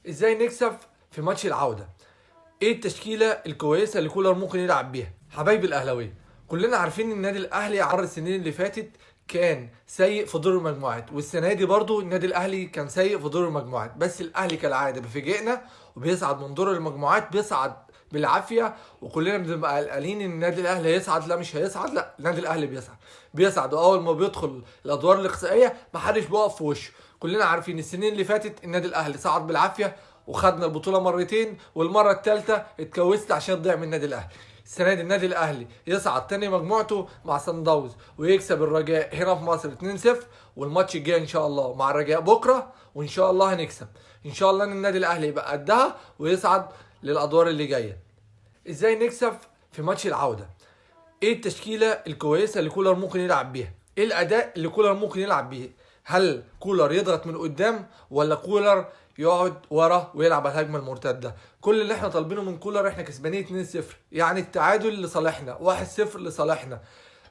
ازاي نكسب في ماتش العودة؟ ايه التشكيلة الكويسة اللي كولر ممكن يلعب بيها؟ حبايبي الاهلاوية، كلنا عارفين ان النادي الاهلي عبر السنين اللي فاتت كان سيء في دور المجموعات، والسنة دي برضو النادي الاهلي كان سيء في دور المجموعات، بس الاهلي كالعادة بيفاجئنا وبيصعد من دور المجموعات، بيصعد بالعافية. وكلنا بنبقى قلقانين ان النادي الاهلي هيصعد، لا مش هيصعد، لا النادي الاهلي بيصعد واول ما بيدخل الادوار الاقصائية محدش بيقف في وشه. كلنا عارفين السنين اللي فاتت النادي الاهلي صعد بالعافيه وخدنا البطوله مرتين، والمره الثالثه اتكوست عشان تضيع من النادي الاهلي. السنه دي النادي الاهلي يصعد تاني مجموعته مع سان داونز ويكسب الرجاء هنا في مصر 2-0، والماتش الجاي ان شاء الله مع الرجاء بكره، وان شاء الله هنكسب. ان شاء الله ان النادي الاهلي يبقى قدها ويصعد للادوار اللي جايه. ازاي نكسب في ماتش العوده؟ ايه التشكيله الكويسه اللي كولر ممكن يلعب بيها؟ ايه الاداء اللي كولر ممكن يلعب بيه؟ هل كولر يضغط من قدام ولا كولر يقعد ورا ويلعب على الهجمه المرتده؟ كل اللي احنا طالبينه من كولر، احنا كسبانين 2-0، يعني التعادل لصالحنا، 1-0 لصالحنا.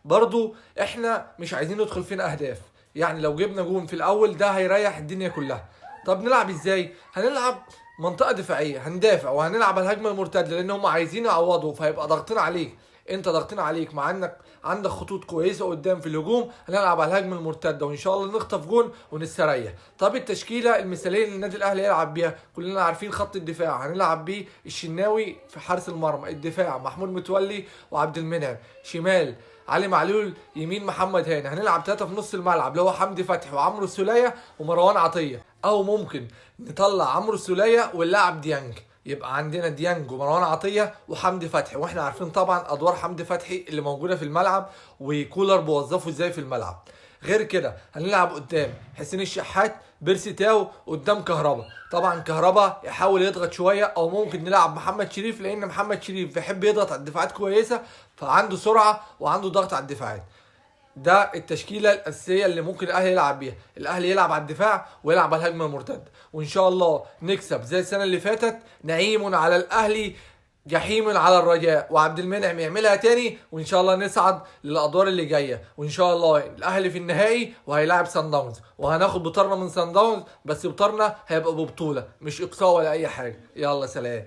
برضو احنا مش عايزين ندخل فينا اهداف، يعني لو جبنا جون في الاول ده هيريح الدنيا كلها. طب نلعب ازاي؟ هنلعب منطقه دفاعيه، هندافع وهنلعب على الهجمه المرتده لان هم عايزين يعوضوا، فهيبقى ضاغطين عليك. انت ضاغطين عليك مع انك عندك خطوط كويسه قدام في الهجوم، هنلعب على الهجمه المرتده وان شاء الله نخطف جون ونستريح. طب التشكيله المثاليه اللي النادي الاهلي يلعب بيها، كلنا عارفين خط الدفاع هنلعب بيه الشناوي في حارس المرمى، الدفاع محمود متولي وعبد المنعم، شمال علي معلول، يمين محمد هاني. هنلعب 3 في نص الملعب اللي هو حمدي فتحي وعمرو السولية ومروان عطية، او ممكن نطلع عمرو السولية ونلعب ديانج، يبقى عندنا ديانج ومروان عطيه وحمدي فتحي. واحنا عارفين طبعا ادوار حمدي فتحي اللي موجوده في الملعب وكولر بوظفه ازاي في الملعب. غير كده هنلعب قدام حسين الشحات، بيرسي تاو، قدام كهربا. طبعا كهربا يحاول يضغط شويه، او ممكن نلعب محمد شريف لان محمد شريف بيحب يضغط على الدفاعات كويسه، فعنده سرعه وعنده ضغط على الدفاعات. ده التشكيله الاساسيه اللي ممكن الاهلي يلعب بيها. الاهلي يلعب على الدفاع ويلعب على الهجمه المرتده، وان شاء الله نكسب زي السنه اللي فاتت. نعيم على الاهلي، جحيم على الرجاء، وعبد المنعم يعملها تاني، وان شاء الله نصعد للادوار اللي جايه. وان شاء الله الاهلي في النهائي وهيلاعب سان داونز، وهناخد بطارنا من سان داونز، بس بطارنا هيبقى ببطوله مش اقصاء ولا اي حاجه. يلا سلام.